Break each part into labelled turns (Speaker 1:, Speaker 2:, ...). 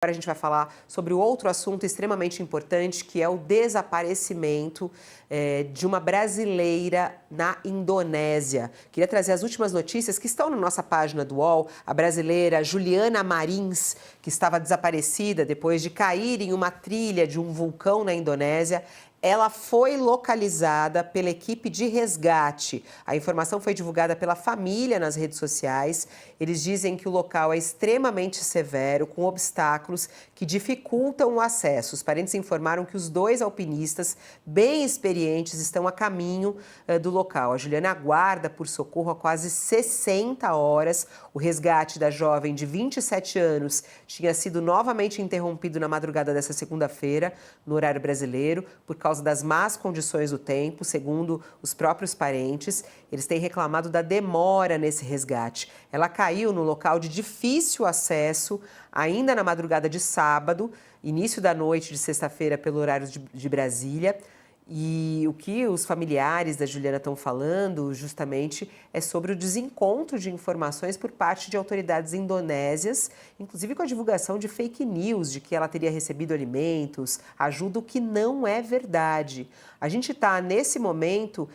Speaker 1: Agora a gente vai falar sobre o outro assunto extremamente importante, que é o desaparecimento de uma brasileira na Indonésia. Queria trazer as últimas notícias que estão na nossa página do UOL. A brasileira Juliana Marins, que estava desaparecida depois de cair em uma trilha de um vulcão na Indonésia, ela foi localizada pela equipe de resgate. A informação foi divulgada pela família nas redes sociais. Eles dizem que o local é extremamente severo, com obstáculos que dificultam o acesso. Os parentes informaram que os 2 alpinistas bem experientes estão a caminho do local. A Juliana aguarda por socorro há quase 60 horas. O resgate da jovem de 27 anos tinha sido novamente interrompido na madrugada dessa segunda-feira, no horário brasileiro, por causa das más condições do tempo, segundo os próprios parentes. Eles têm reclamado da demora nesse resgate. Ela caiu no local de difícil acesso, ainda na madrugada de sábado, início da noite de sexta-feira, pelo horário de Brasília. E o que os familiares da Juliana estão falando, justamente, é sobre o desencontro de informações por parte de autoridades indonésias, inclusive com a divulgação de fake news, de que ela teria recebido alimentos, ajuda, o que não é verdade. A gente está, nesse momento,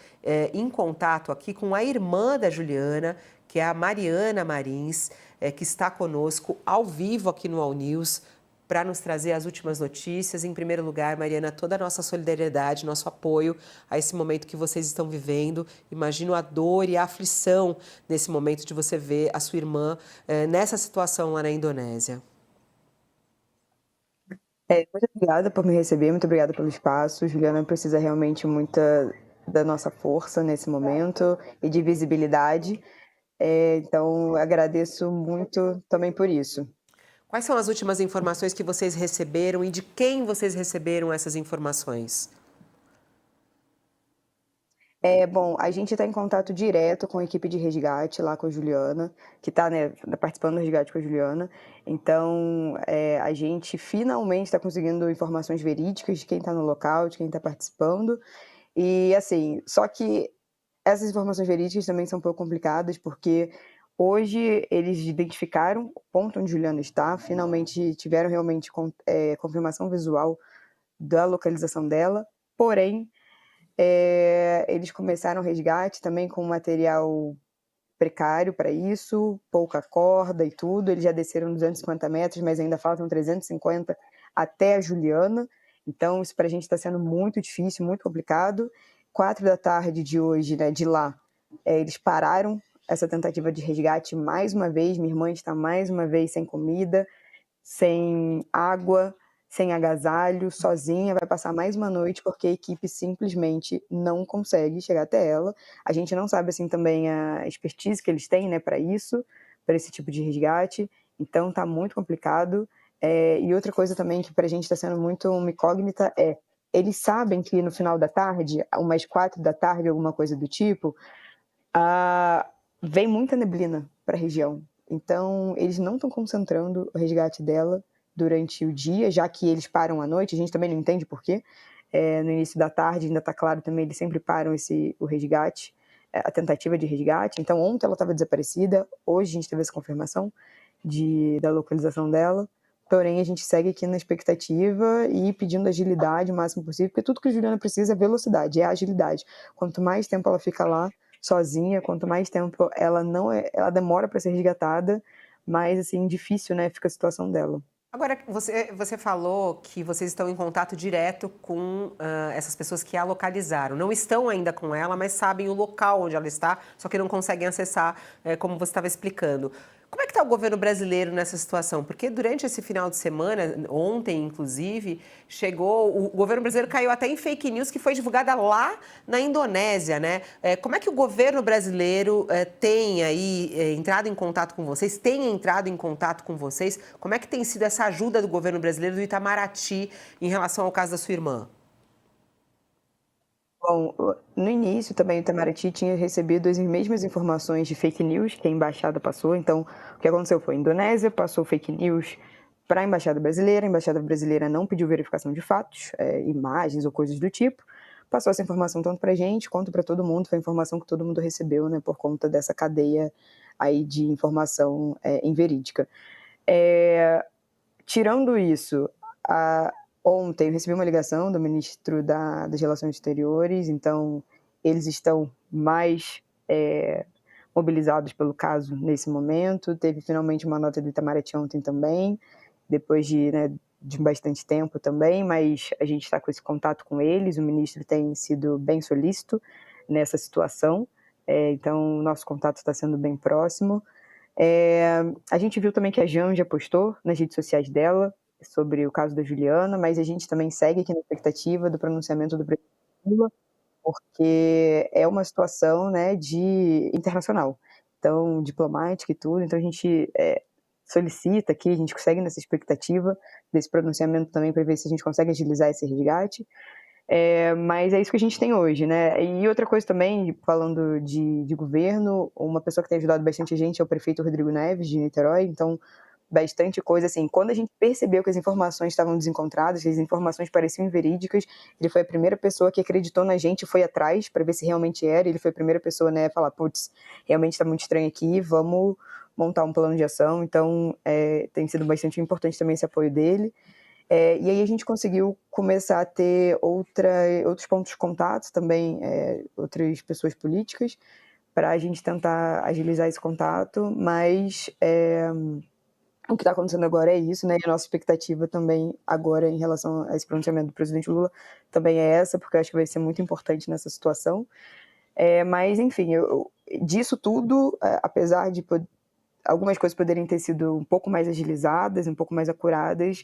Speaker 1: em contato aqui com a irmã da Juliana, que é a Mariana Marins, que está conosco ao vivo aqui no All News, para nos trazer as últimas notícias. Em primeiro lugar, Mariana, toda a nossa solidariedade, nosso apoio a esse momento que vocês estão vivendo. Imagino a dor e a aflição nesse momento de você ver a sua irmã nessa situação lá na Indonésia.
Speaker 2: Muito obrigada por me receber, muito obrigada pelo espaço. Juliana precisa realmente muita da nossa força nesse momento e de visibilidade. Então, agradeço muito também por isso.
Speaker 1: Quais são as últimas informações que vocês receberam e de quem vocês receberam essas informações?
Speaker 2: Bom, a gente está em contato direto com a equipe de resgate lá com a Juliana, que está, né, participando do resgate com a Juliana. Então, a gente finalmente está conseguindo informações verídicas de quem está no local, de quem está participando. E, assim, só que essas informações verídicas também são um pouco complicadas, porque hoje eles identificaram o ponto onde Juliana está, finalmente tiveram realmente confirmação visual da localização dela, porém, eles começaram o resgate também com material precário para isso, pouca corda e tudo. Eles já desceram 250 metros, mas ainda faltam 350 até a Juliana. Então, isso para a gente está sendo muito difícil, muito complicado. 4 da tarde de hoje, né, de lá, eles pararam essa tentativa de resgate mais uma vez. Minha irmã está mais uma vez sem comida, sem água, sem agasalho, sozinha, vai passar mais uma noite porque a equipe simplesmente não consegue chegar até ela. A gente não sabe, assim, também a expertise que eles têm, né, para isso, para esse tipo de resgate, então tá muito complicado. E outra coisa também que pra gente está sendo muito uma incógnita eles sabem que no final da tarde, umas 4 da tarde, alguma coisa do tipo, vem muita neblina para a região. Então, eles não estão concentrando o resgate dela durante o dia, já que eles param à noite. A gente também não entende por quê. No início da tarde, ainda está claro também, eles sempre param o resgate, a tentativa de resgate. Então, ontem ela estava desaparecida, hoje a gente teve essa confirmação da localização dela. Porém, a gente segue aqui na expectativa e pedindo agilidade o máximo possível, porque tudo que a Juliana precisa é velocidade, é agilidade. Quanto mais tempo ela fica lá sozinha, quanto mais tempo ela demora para ser resgatada, mais, assim, difícil, né, fica a situação dela.
Speaker 1: Agora, você falou que vocês estão em contato direto com essas pessoas que a localizaram. Não estão ainda com ela, mas sabem o local onde ela está, só que não conseguem acessar, como você estava explicando. Como é que está o governo brasileiro nessa situação? Porque durante esse final de semana, ontem inclusive, o governo brasileiro caiu até em fake news que foi divulgada lá na Indonésia, né? Como é que o governo brasileiro tem aí entrado em contato com vocês? Tem entrado em contato com vocês? Como é que tem sido essa ajuda do governo brasileiro do Itamaraty em relação ao caso da sua irmã?
Speaker 2: Bom, no início também o Itamaraty tinha recebido as mesmas informações de fake news que a embaixada passou. Então, o que aconteceu foi: a Indonésia passou fake news para a embaixada brasileira não pediu verificação de fatos, imagens ou coisas do tipo, passou essa informação tanto para a gente quanto para todo mundo. Foi a informação que todo mundo recebeu, né, por conta dessa cadeia aí de informação inverídica. tirando isso, ontem eu recebi uma ligação do ministro das Relações Exteriores, então eles estão mais mobilizados pelo caso nesse momento. Teve finalmente uma nota do Itamaraty ontem também, depois de bastante tempo também, mas a gente está com esse contato com eles, o ministro tem sido bem solícito nessa situação, então o nosso contato está sendo bem próximo. A gente viu também que a Janja postou nas redes sociais dela sobre o caso da Juliana, mas a gente também segue aqui na expectativa do pronunciamento do presidente Lula, porque é uma situação, né, internacional, então diplomática e tudo, então a gente solicita aqui, a gente segue nessa expectativa desse pronunciamento também para ver se a gente consegue agilizar esse resgate. Mas é isso que a gente tem hoje, né? E outra coisa também, falando de governo, uma pessoa que tem ajudado bastante a gente é o prefeito Rodrigo Neves, de Niterói, então bastante coisa, assim, quando a gente percebeu que as informações estavam desencontradas, que as informações pareciam inverídicas, ele foi a primeira pessoa que acreditou na gente e foi atrás para ver se realmente era, ele foi a primeira pessoa, né, a falar, putz, realmente está muito estranho aqui, vamos montar um plano de ação, então tem sido bastante importante também esse apoio dele. E aí a gente conseguiu começar a ter outros pontos de contato também, outras pessoas políticas, para a gente tentar agilizar esse contato, mas o que está acontecendo agora é isso, né? E a nossa expectativa também agora em relação a esse pronunciamento do presidente Lula também é essa, porque eu acho que vai ser muito importante nessa situação. Mas, enfim, disso tudo, apesar de algumas coisas poderem ter sido um pouco mais agilizadas, um pouco mais acuradas,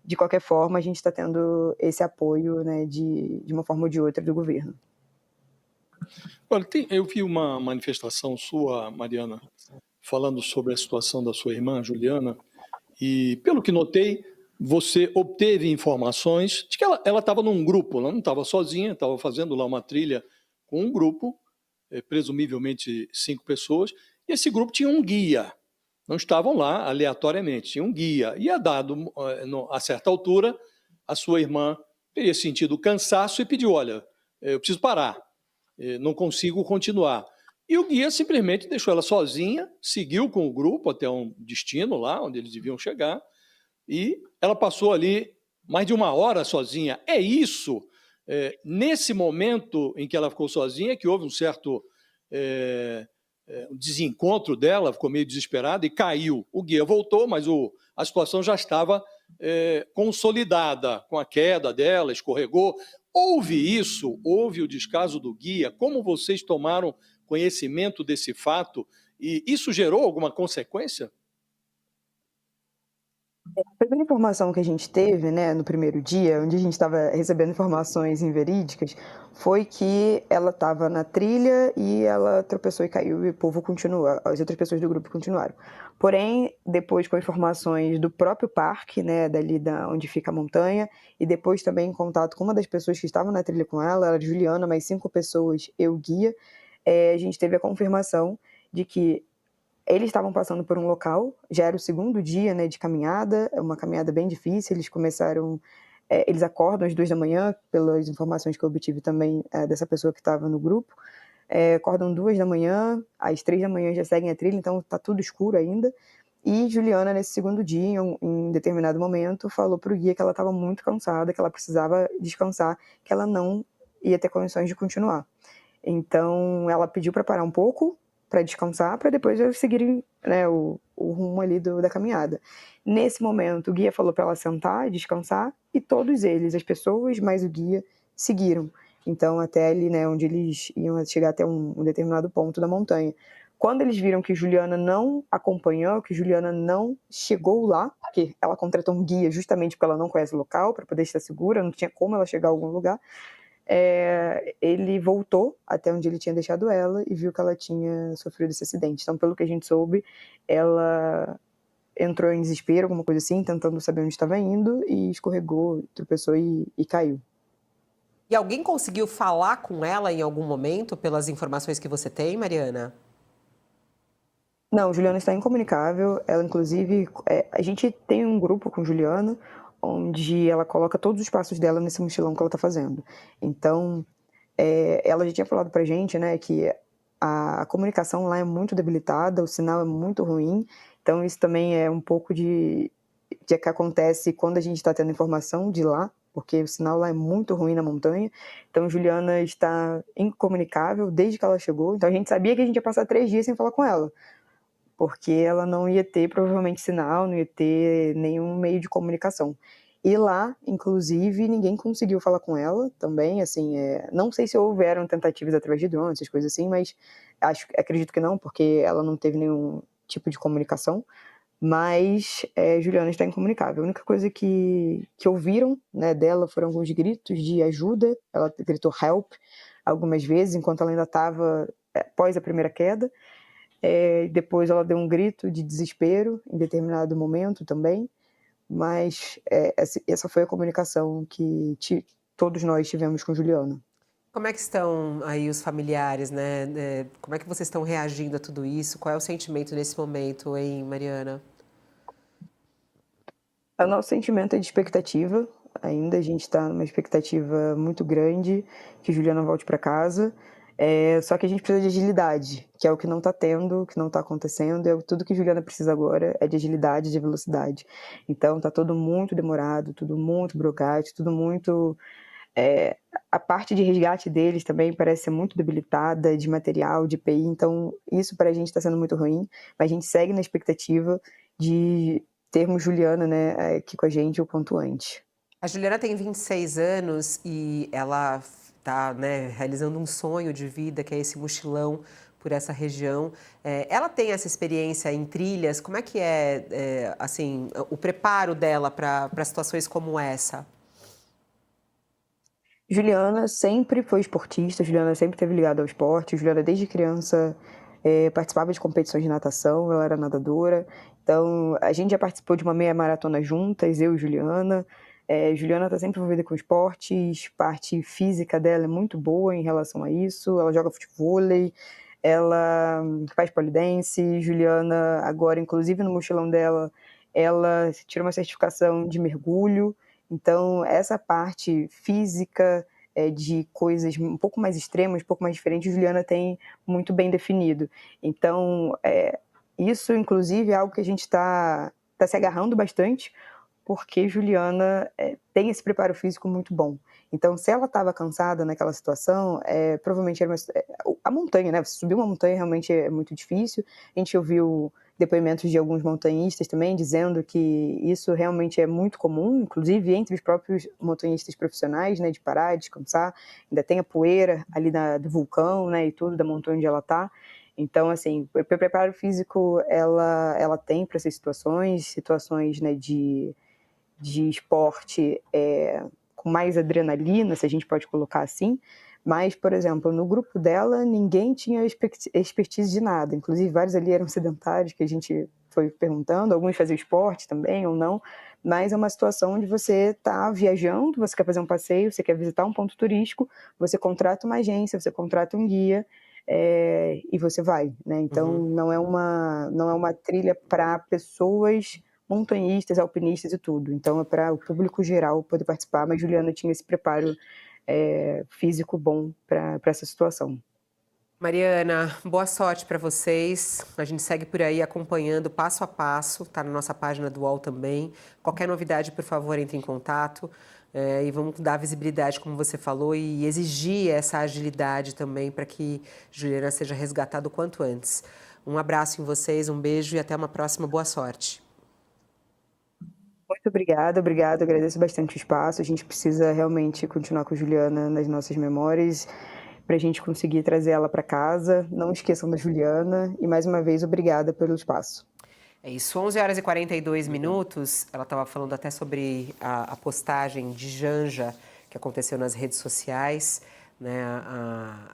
Speaker 2: de qualquer forma, a gente está tendo esse apoio, né, de uma forma ou de outra do governo.
Speaker 3: Olha, eu vi uma manifestação sua, Mariana, falando sobre a situação da sua irmã, Juliana, e, pelo que notei, você obteve informações de que ela estava num grupo, ela não estava sozinha, estava fazendo lá uma trilha com um grupo, presumivelmente 5 pessoas, e esse grupo tinha um guia. Não estavam lá aleatoriamente, tinha um guia. E a certa altura, a sua irmã teria sentido cansaço e pediu, olha, eu preciso parar, não consigo continuar. E o guia simplesmente deixou ela sozinha, seguiu com o grupo até um destino lá, onde eles deviam chegar, e ela passou ali mais de 1 hora sozinha. É isso, nesse momento em que ela ficou sozinha, que houve um certo desencontro dela, ficou meio desesperada e caiu. O guia voltou, mas a situação já estava consolidada com a queda dela, escorregou. Houve isso, houve o descaso do guia. Como vocês tomaram conhecimento desse fato? E isso gerou alguma consequência?
Speaker 2: A primeira informação que a gente teve, né, no primeiro dia, onde a gente estava recebendo informações inverídicas, foi que ela estava na trilha e ela tropeçou e caiu e o povo continua, as outras pessoas do grupo continuaram. Porém, depois com informações do próprio parque, né, dali onde fica a montanha, e depois também em contato com uma das pessoas que estavam na trilha com ela, era Juliana, mais 5 pessoas, eu guia, a gente teve a confirmação de que eles estavam passando por um local, já era o segundo dia, né, de caminhada, uma caminhada bem difícil, eles acordam às 2 da manhã, pelas informações que eu obtive também dessa pessoa que estava no grupo, acordam 2 da manhã, às 3 da manhã já seguem a trilha, então está tudo escuro ainda, e Juliana, nesse segundo dia, em determinado momento, falou para o guia que ela estava muito cansada, que ela precisava descansar, que ela não ia ter condições de continuar. Então, ela pediu para parar um pouco, para descansar, para depois eles seguirem, né, o rumo ali da caminhada. Nesse momento, o guia falou para ela sentar, descansar, e todos eles, as pessoas mais o guia, seguiram. Então, até ali, né, onde eles iam chegar até um determinado ponto da montanha. Quando eles viram que Juliana não acompanhou, que Juliana não chegou lá, porque ela contratou um guia justamente porque ela não conhece o local, para poder estar segura, não tinha como ela chegar a algum lugar, ele voltou até onde ele tinha deixado ela e viu que ela tinha sofrido esse acidente. Então, pelo que a gente soube, ela entrou em desespero, alguma coisa assim, tentando saber onde estava indo, e escorregou, tropeçou e caiu.
Speaker 1: E alguém conseguiu falar com ela em algum momento, pelas informações que você tem, Mariana?
Speaker 2: Não, Juliana está incomunicável. Ela, inclusive, a gente tem um grupo com Juliana, onde ela coloca todos os passos dela nesse mochilão que ela está fazendo. Então, ela já tinha falado pra gente, né, que a comunicação lá é muito debilitada, o sinal é muito ruim, então isso também é um pouco de que acontece quando a gente está tendo informação de lá, porque o sinal lá é muito ruim na montanha. Então, Juliana está incomunicável desde que ela chegou. Então, a gente sabia que a gente ia passar 3 dias sem falar com ela, porque ela não ia ter, provavelmente, sinal, não ia ter nenhum meio de comunicação. E lá, inclusive, ninguém conseguiu falar com ela também, assim, não sei se houveram tentativas através de drones, essas coisas assim, mas acredito que não, porque ela não teve nenhum tipo de comunicação. Mas Juliana está incomunicável. A única coisa que ouviram, né, dela foram alguns gritos de ajuda. Ela gritou help algumas vezes, enquanto ela ainda estava após a primeira queda. Depois ela deu um grito de desespero em determinado momento também. Mas essa foi a comunicação que todos nós tivemos com Juliana.
Speaker 1: Como é que estão aí os familiares, né? Como é que vocês estão reagindo a tudo isso? Qual é o sentimento nesse momento, hein, Mariana?
Speaker 2: O nosso sentimento é de expectativa. Ainda a gente está numa expectativa muito grande que Juliana volte para casa. Só que a gente precisa de agilidade, que é o que não está tendo, que não está acontecendo. Tudo que Juliana precisa agora é de agilidade, de velocidade. Então está tudo muito demorado, tudo muito burocrático, tudo muito. A parte de resgate deles também parece ser muito debilitada, de material, de EPI. Então isso para a gente está sendo muito ruim. Mas a gente segue na expectativa de termos Juliana, né, aqui com a gente o quanto antes.
Speaker 1: A Juliana tem 26 anos e ela está, né, realizando um sonho de vida, que é esse mochilão por essa região. Ela tem essa experiência em trilhas? Como é que assim, o preparo dela para situações como essa?
Speaker 2: Juliana sempre foi esportista, Juliana sempre esteve ligada ao esporte. Juliana, desde criança, participava de competições de natação, ela era nadadora. Então, a gente já participou de uma meia maratona juntas, eu e Juliana. Juliana está sempre envolvida com esportes, parte física dela é muito boa em relação a isso. Ela joga futevôlei, ela faz polidense. Juliana, agora, inclusive no mochilão dela, ela tirou uma certificação de mergulho. Então, essa parte física de coisas um pouco mais extremas, um pouco mais diferentes, Juliana tem muito bem definido. Então, isso, inclusive, é algo que a gente está se agarrando bastante, porque Juliana tem esse preparo físico muito bom. Então, se ela estava cansada naquela situação, provavelmente era a montanha, né? Você subir uma montanha realmente é muito difícil. A gente ouviu depoimentos de alguns montanhistas também dizendo que isso realmente é muito comum, inclusive entre os próprios montanhistas profissionais, né? De parar, descansar. Ainda tem a poeira ali do vulcão, né? E tudo da montanha onde ela está. Então, assim, o preparo físico ela tem para essas situações, né? De esporte com mais adrenalina, se a gente pode colocar assim. Mas, por exemplo, no grupo dela, ninguém tinha expertise de nada. Inclusive, vários ali eram sedentários, que a gente foi perguntando. Alguns faziam esporte também ou não. Mas é uma situação onde você está viajando, você quer fazer um passeio, você quer visitar um ponto turístico, você contrata uma agência, você contrata um guia e você vai, né? Então, não é uma trilha para pessoas montanhistas, alpinistas e tudo. Então, é para o público geral poder participar, mas Juliana tinha esse preparo físico bom para essa situação.
Speaker 1: Mariana, boa sorte para vocês. A gente segue por aí acompanhando passo a passo, tá na nossa página do UOL também. Qualquer novidade, por favor, entre em contato e vamos dar visibilidade, como você falou, e exigir essa agilidade também para que Juliana seja resgatada o quanto antes. Um abraço em vocês, um beijo e até uma próxima. Boa sorte.
Speaker 2: Muito obrigada. Agradeço bastante o espaço. A gente precisa realmente continuar com Juliana nas nossas memórias para a gente conseguir trazer ela para casa. Não esqueçam da Juliana e, mais uma vez, obrigada pelo espaço.
Speaker 1: É isso, 11 horas e 42 minutos. Ela estava falando até sobre a postagem de Janja que aconteceu nas redes sociais, né?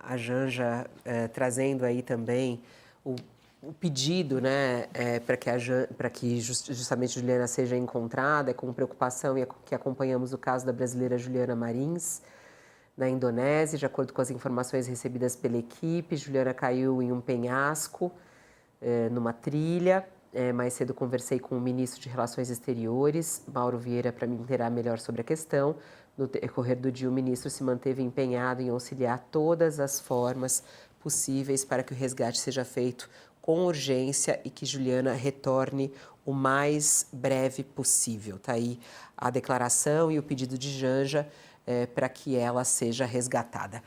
Speaker 1: A Janja trazendo aí também o pedido, né, para que justamente Juliana seja encontrada, com preocupação e que acompanhamos o caso da brasileira Juliana Marins, na Indonésia. De acordo com as informações recebidas pela equipe, Juliana caiu em um penhasco, numa trilha. Mais cedo conversei com o ministro de Relações Exteriores, Mauro Vieira, para me inteirar melhor sobre a questão. No decorrer do dia, o ministro se manteve empenhado em auxiliar todas as formas possíveis para que o resgate seja feito com urgência e que Juliana retorne o mais breve possível. Tá aí a declaração e o pedido de Janja para que ela seja resgatada.